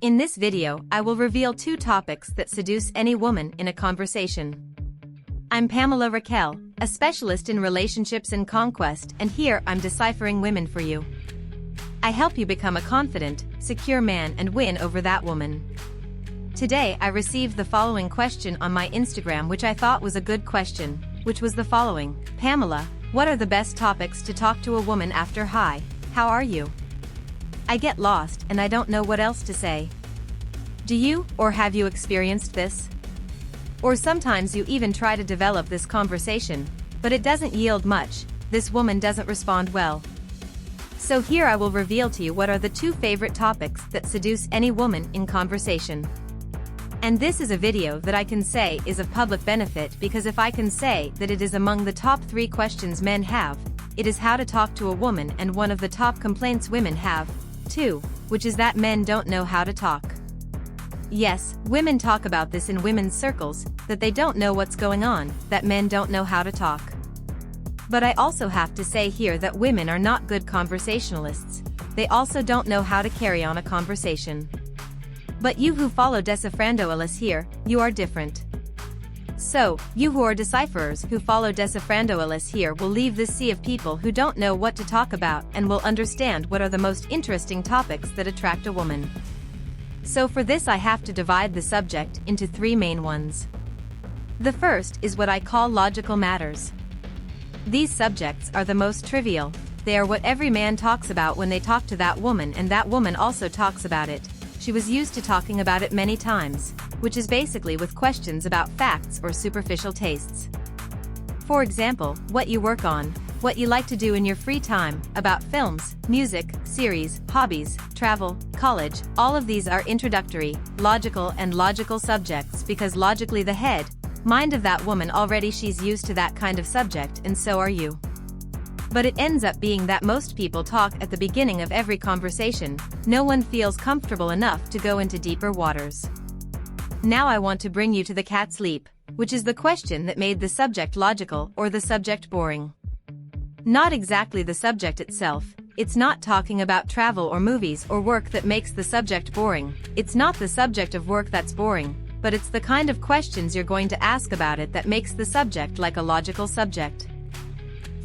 In this video, I will reveal 2 topics that seduce any woman in a conversation. I'm Pamela Raquel, a specialist in relationships and conquest, and here I'm deciphering women for you. I help you become a confident, secure man and win over that woman. Today I received the following question on my Instagram, which I thought was a good question, which was the following: Pamela, what are the best topics to talk to a woman after hi, how are you? I get lost and I don't know what else to say. Do you, or have you experienced this? Or sometimes you even try to develop this conversation, but it doesn't yield much, this woman doesn't respond well. So here I will reveal to you what are the 2 favorite topics that seduce any woman in conversation. And this is a video that I can say is of public benefit, because if I can say that it is among the top 3 questions men have, it is how to talk to a woman, and one of the top complaints women have, too, which is that men don't know how to talk. Yes, women talk about this in women's circles, that they don't know what's going on, that men don't know how to talk. But I also have to say here that women are not good conversationalists. They also don't know how to carry on a conversation. But you who follow Decifrando Ellis here, you are different. So, you who are decipherers who follow Decifrando Ellis here will leave this sea of people who don't know what to talk about and will understand what are the most interesting topics that attract a woman. So for this I have to divide the subject into 3 main ones. The first is what I call logical matters. These subjects are the most trivial. They are what every man talks about when they talk to that woman, and that woman also talks about it. She was used to talking about it many times, which is basically with questions about facts or superficial tastes. For example, what you work on, what you like to do in your free time, about films, music, series, hobbies, travel, college. All of these are introductory, logical subjects, because logically the head, mind of that woman already she's used to that kind of subject, and so are you. But it ends up being that most people talk at the beginning of every conversation. No one feels comfortable enough to go into deeper waters. Now I want to bring you to the cat's leap, which is the question that made the subject logical or the subject boring. Not exactly the subject itself. It's not talking about travel or movies or work that makes the subject boring. It's not the subject of work that's boring, but it's the kind of questions you're going to ask about it that makes the subject like a logical subject.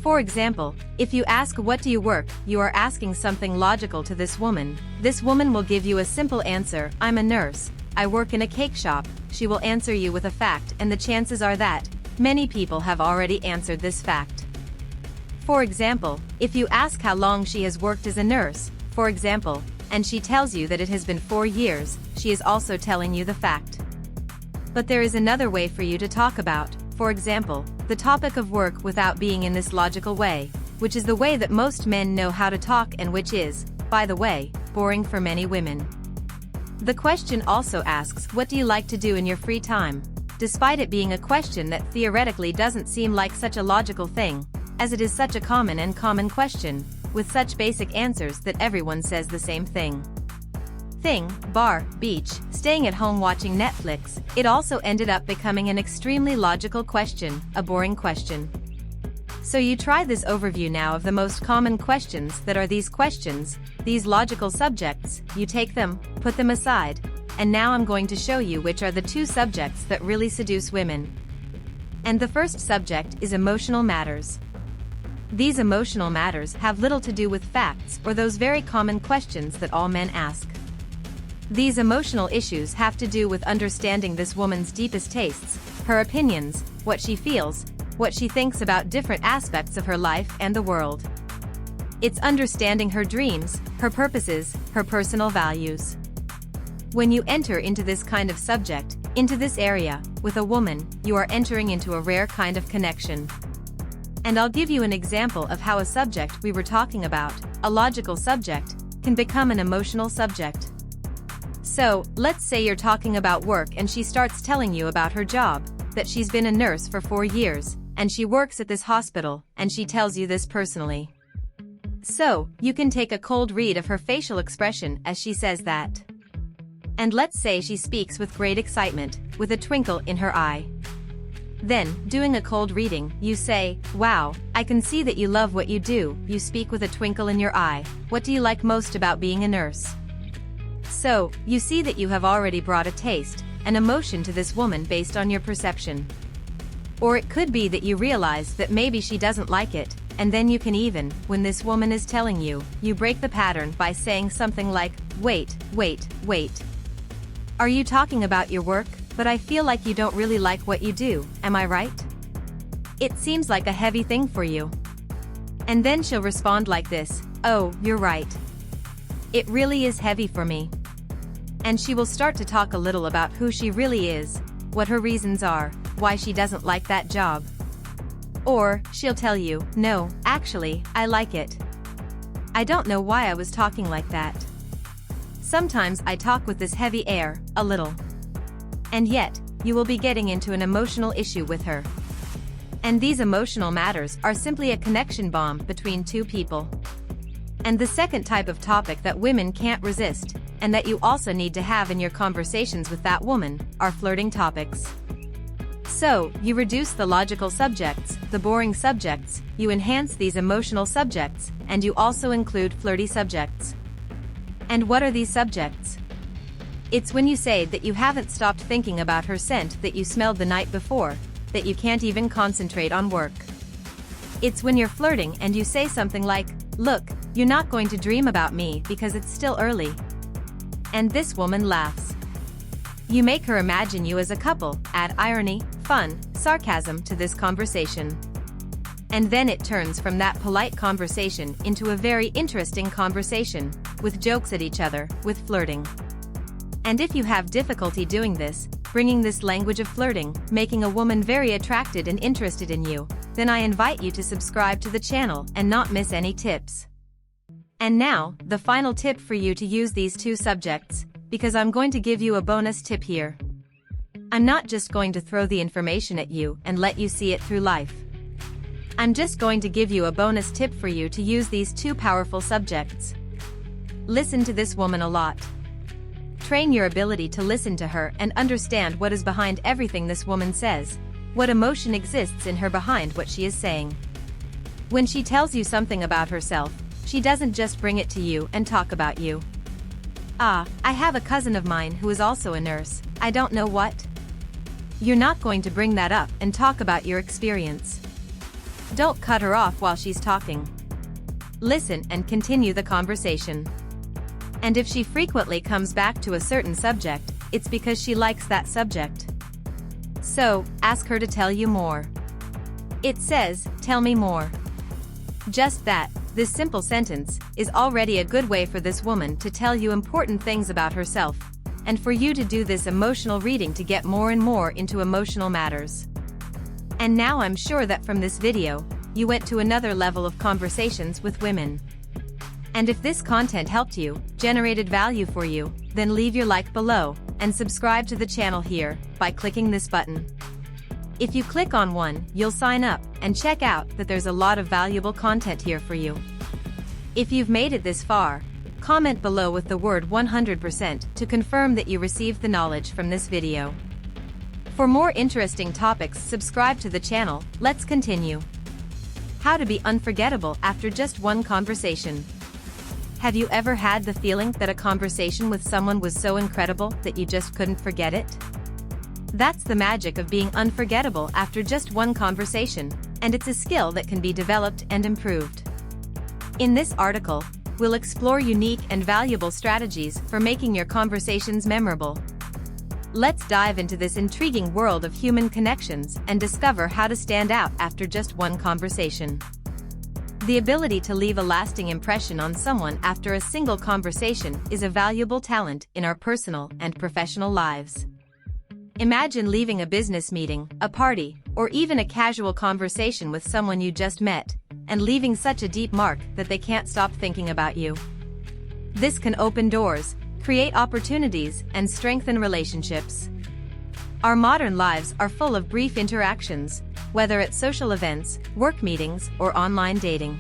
For example, if you ask what do you work, you are asking something logical to this woman. This woman will give you a simple answer: I'm a nurse, I work in a cake shop. She will answer you with a fact, and the chances are that many people have already answered this fact. For example, if you ask how long she has worked as a nurse, for example, and she tells you that it has been 4 years, she is also telling you the fact. But there is another way for you to talk about, for example, the topic of work without being in this logical way, which is the way that most men know how to talk, and which is, by the way, boring for many women. The question also asks, what do you like to do in your free time? Despite it being a question that theoretically doesn't seem like such a logical thing, as it is such a common question, with such basic answers that everyone says the same thing. Bar, beach, staying at home watching Netflix. It also ended up becoming an extremely logical question, a boring question. So you try this overview now of the most common questions that are these questions, these logical subjects, you take them, put them aside, and now I'm going to show you which are the 2 subjects that really seduce women. And the first subject is emotional matters. These emotional matters have little to do with facts or those very common questions that all men ask. These emotional issues have to do with understanding this woman's deepest tastes, her opinions, what she feels, what she thinks about different aspects of her life and the world. It's understanding her dreams, her purposes, her personal values. When you enter into this kind of subject, into this area, with a woman, you are entering into a rare kind of connection. And I'll give you an example of how a subject we were talking about, a logical subject, can become an emotional subject. So, let's say you're talking about work and she starts telling you about her job, that she's been a nurse for 4 years, and she works at this hospital, and she tells you this personally. So, you can take a cold read of her facial expression as she says that. And let's say she speaks with great excitement, with a twinkle in her eye. Then, doing a cold reading, you say, wow, I can see that you love what you do. You speak with a twinkle in your eye. What do you like most about being a nurse? So, you see that you have already brought a taste, an emotion to this woman based on your perception. Or it could be that you realize that maybe she doesn't like it, and then you can even, when this woman is telling you, you break the pattern by saying something like, wait. Are you talking about your work? But I feel like you don't really like what you do, am I right? It seems like a heavy thing for you. And then she'll respond like this, oh, you're right. It really is heavy for me. And she will start to talk a little about who she really is, what her reasons are, why she doesn't like that job. Or, she'll tell you, no, actually, I like it. I don't know why I was talking like that. Sometimes I talk with this heavy air, a little. And yet, you will be getting into an emotional issue with her. And these emotional matters are simply a connection bomb between two people. And the second type of topic that women can't resist, and that you also need to have in your conversations with that woman, are flirting topics. So, you reduce the logical subjects, the boring subjects, you enhance these emotional subjects, and you also include flirty subjects. And what are these subjects? It's when you say that you haven't stopped thinking about her scent that you smelled the night before, that you can't even concentrate on work. It's when you're flirting and you say something like, look, you're not going to dream about me because it's still early. And this woman laughs. You make her imagine you as a couple, add irony, fun, sarcasm to this conversation. And then it turns from that polite conversation into a very interesting conversation, with jokes at each other, with flirting. And if you have difficulty doing this, bringing this language of flirting, making a woman very attracted and interested in you, then I invite you to subscribe to the channel and not miss any tips. And now, the final tip for you to use these two subjects, because I'm going to give you a bonus tip here. I'm not just going to throw the information at you and let you see it through life. I'm just going to give you a bonus tip for you to use these two powerful subjects. Listen to this woman a lot. Train your ability to listen to her and understand what is behind everything this woman says, what emotion exists in her behind what she is saying. When she tells you something about herself, she doesn't just bring it to you and talk about you. I have a cousin of mine who is also a nurse, I don't know what. You're not going to bring that up and talk about your experience. Don't cut her off while she's talking. Listen and continue the conversation. And if she frequently comes back to a certain subject, it's because she likes that subject. So, ask her to tell you more. It says, tell me more. Just that, this simple sentence, is already a good way for this woman to tell you important things about herself, and for you to do this emotional reading to get more and more into emotional matters. And now I'm sure that from this video, you went to another level of conversations with women. And if this content helped you, generated value for you, then leave your like below, and subscribe to the channel here, by clicking this button. If you click on one, you'll sign up, and check out that there's a lot of valuable content here for you. If you've made it this far, comment below with the word 100% to confirm that you received the knowledge from this video. For more interesting topics, subscribe to the channel. Let's continue. How to be unforgettable after just one conversation. Have you ever had the feeling that a conversation with someone was so incredible that you just couldn't forget it? That's the magic of being unforgettable after just one conversation, and it's a skill that can be developed and improved. In this article, we'll explore unique and valuable strategies for making your conversations memorable. Let's dive into this intriguing world of human connections and discover how to stand out after just one conversation. The ability to leave a lasting impression on someone after a single conversation is a valuable talent in our personal and professional lives. Imagine leaving a business meeting, a party, or even a casual conversation with someone you just met, and leaving such a deep mark that they can't stop thinking about you. This can open doors, create opportunities, and strengthen relationships. Our modern lives are full of brief interactions, whether at social events, work meetings, or online dating.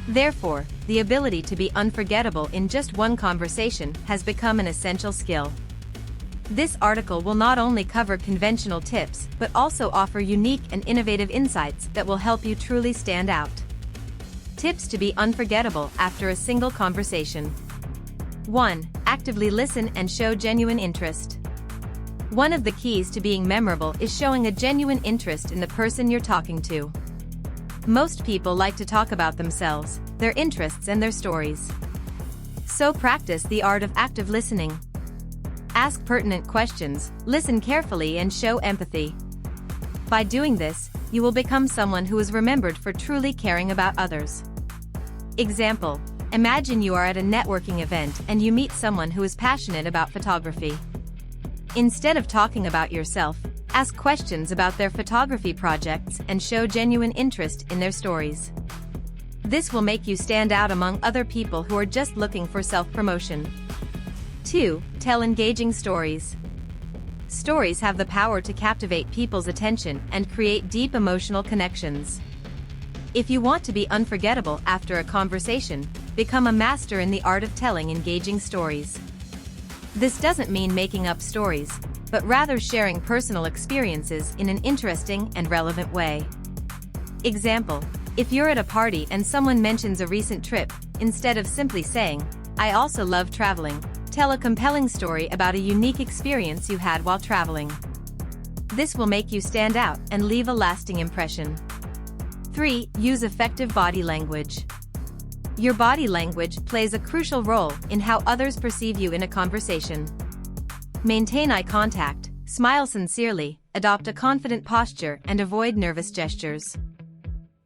Therefore, the ability to be unforgettable in just one conversation has become an essential skill. This article will not only cover conventional tips but also offer unique and innovative insights that will help you truly stand out. Tips to be unforgettable after a single conversation. 1. Actively listen and show genuine interest. One of the keys to being memorable is showing a genuine interest in the person you're talking to. Most people like to talk about themselves, their interests and their stories. So practice the art of active listening. Ask pertinent questions, listen carefully and show empathy. By doing this, you will become someone who is remembered for truly caring about others. Example: imagine you are at a networking event and you meet someone who is passionate about photography. Instead of talking about yourself, ask questions about their photography projects and show genuine interest in their stories. This will make you stand out among other people who are just looking for self-promotion. 2. Tell engaging stories. Stories have the power to captivate people's attention and create deep emotional connections. If you want to be unforgettable after a conversation, become a master in the art of telling engaging stories. This doesn't mean making up stories, but rather sharing personal experiences in an interesting and relevant way. Example: if you're at a party and someone mentions a recent trip, instead of simply saying, "I also love traveling," tell a compelling story about a unique experience you had while traveling. This will make you stand out and leave a lasting impression. 3. Use effective body language. Your body language plays a crucial role in how others perceive you in a conversation. Maintain eye contact, smile sincerely, adopt a confident posture and avoid nervous gestures.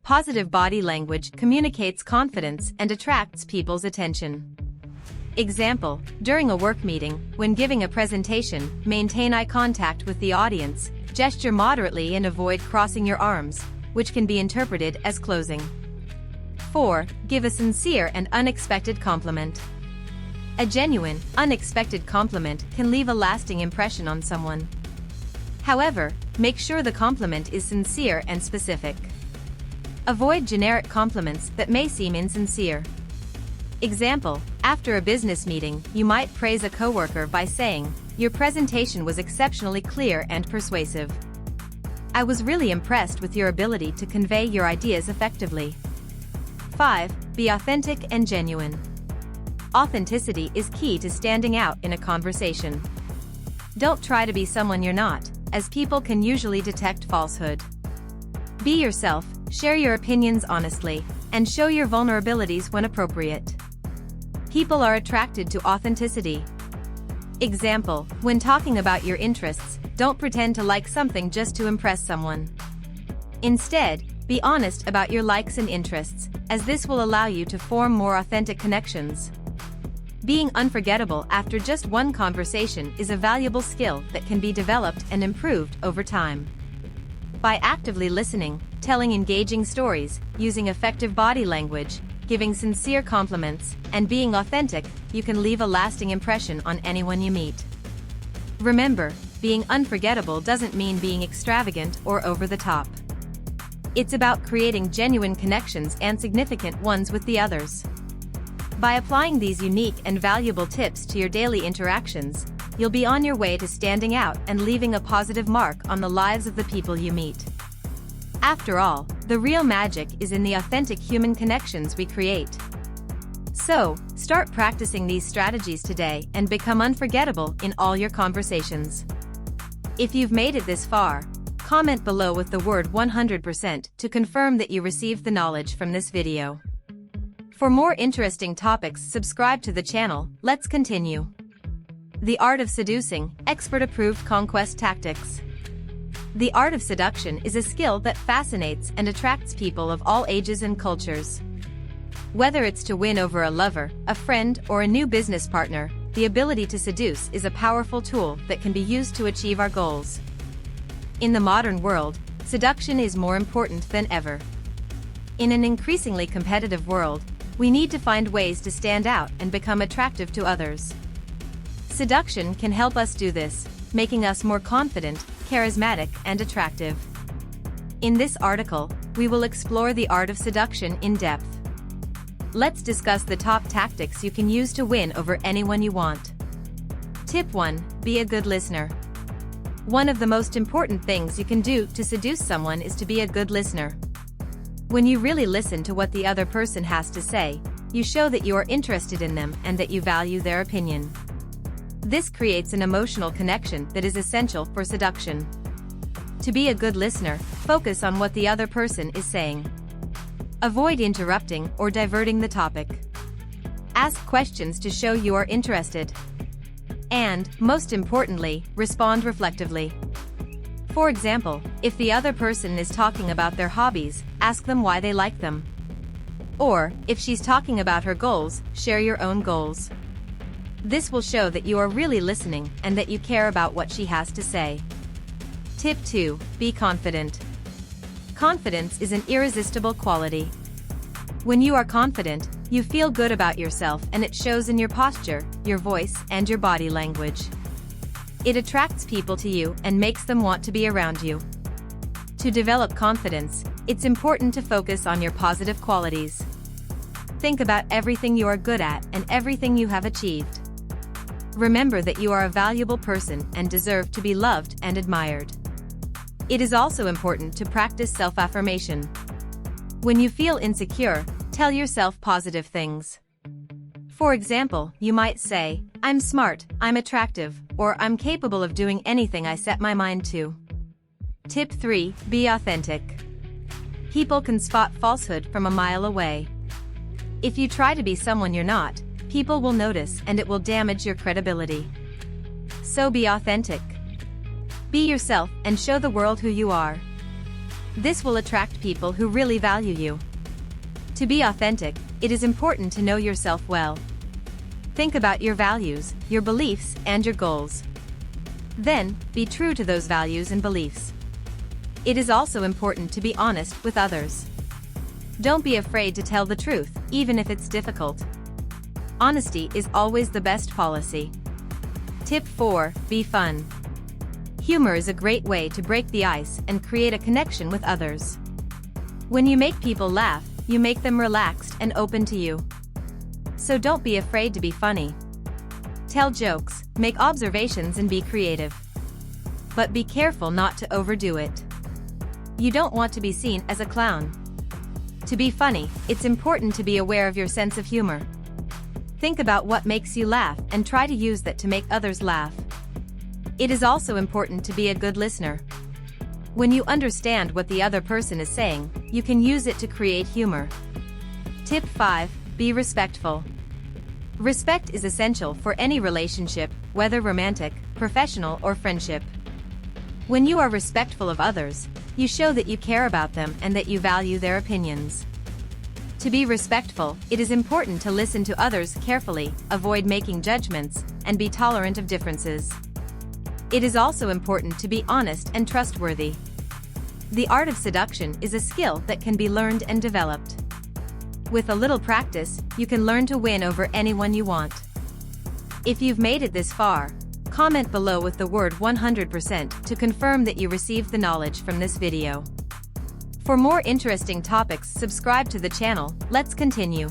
Positive body language communicates confidence and attracts people's attention. Example: during a work meeting, when giving a presentation, maintain eye contact with the audience, gesture moderately and avoid crossing your arms, which can be interpreted as closing. 4. Give a sincere and unexpected compliment. A genuine, unexpected compliment can leave a lasting impression on someone. However, make sure the compliment is sincere and specific. Avoid generic compliments that may seem insincere. Example: after a business meeting, you might praise a coworker by saying, "Your presentation was exceptionally clear and persuasive. I was really impressed with your ability to convey your ideas effectively." 5. Be authentic and genuine. Authenticity is key to standing out in a conversation. Don't try to be someone you're not, as people can usually detect falsehood. Be yourself, share your opinions honestly, and show your vulnerabilities when appropriate. People are attracted to authenticity. Example: when talking about your interests, don't pretend to like something just to impress someone. Instead, be honest about your likes and interests, as this will allow you to form more authentic connections. Being unforgettable after just one conversation is a valuable skill that can be developed and improved over time. By actively listening, telling engaging stories, using effective body language, giving sincere compliments, and being authentic, you can leave a lasting impression on anyone you meet. Remember, being unforgettable doesn't mean being extravagant or over the top. It's about creating genuine connections and significant ones with the others. By applying these unique and valuable tips to your daily interactions, you'll be on your way to standing out and leaving a positive mark on the lives of the people you meet. After all, the real magic is in the authentic human connections we create. So, start practicing these strategies today and become unforgettable in all your conversations. If you've made it this far, comment below with the word 100% to confirm that you received the knowledge from this video. For more interesting topics, subscribe to the channel. Let's continue. The art of seducing, expert-approved conquest tactics. The art of seduction is a skill that fascinates and attracts people of all ages and cultures. Whether it's to win over a lover, a friend, or a new business partner, the ability to seduce is a powerful tool that can be used to achieve our goals. In the modern world, seduction is more important than ever. In an increasingly competitive world, we need to find ways to stand out and become attractive to others. Seduction can help us do this, making us more confident, charismatic, and attractive. In this article, we will explore the art of seduction in depth. Let's discuss the top tactics you can use to win over anyone you want. Tip 1. Be a good listener. One of the most important things you can do to seduce someone is to be a good listener. When you really listen to what the other person has to say, you show that you are interested in them and that you value their opinion. This creates an emotional connection that is essential for seduction. To be a good listener, focus on what the other person is saying. Avoid interrupting or diverting the topic. Ask questions to show you are interested. And, most importantly, respond reflectively. For example, if the other person is talking about their hobbies, ask them why they like them. Or, if she's talking about her goals, share your own goals. This will show that you are really listening and that you care about what she has to say. Tip 2. Be confident. Confidence is an irresistible quality. When you are confident, you feel good about yourself and it shows in your posture, your voice, and your body language. It attracts people to you and makes them want to be around you. To develop confidence, it's important to focus on your positive qualities. Think about everything you are good at and everything you have achieved. Remember that you are a valuable person and deserve to be loved and admired. It is also important to practice self-affirmation. When you feel insecure, tell yourself positive things. For example, you might say, "I'm smart, I'm attractive," or "I'm capable of doing anything I set my mind to." Tip 3. Be authentic. People can spot falsehood from a mile away. If you try to be someone you're not, people will notice and it will damage your credibility. So be authentic. Be yourself and show the world who you are. This will attract people who really value you. To be authentic, it is important to know yourself well. Think about your values, your beliefs, and your goals. Then, be true to those values and beliefs. It is also important to be honest with others. Don't be afraid to tell the truth, even if it's difficult. Honesty is always the best policy. Tip 4. Be fun. Humor is a great way to break the ice and create a connection with others. When you make people laugh, you make them relaxed and open to you. So don't be afraid to be funny. Tell jokes, make observations, and be creative. But be careful not to overdo it. You don't want to be seen as a clown. To be funny, it's important to be aware of your sense of humor. Think about what makes you laugh and try to use that to make others laugh. It is also important to be a good listener. When you understand what the other person is saying, you can use it to create humor. Tip 5. Be respectful. Respect is essential for any relationship, whether romantic, professional, or friendship. When you are respectful of others, you show that you care about them and that you value their opinions. To be respectful, it is important to listen to others carefully, avoid making judgments, and be tolerant of differences. It is also important to be honest and trustworthy. The art of seduction is a skill that can be learned and developed. With a little practice, you can learn to win over anyone you want. If you've made it this far, comment below with the word 100% to confirm that you received the knowledge from this video. For more interesting topics, subscribe to the channel. Let's continue.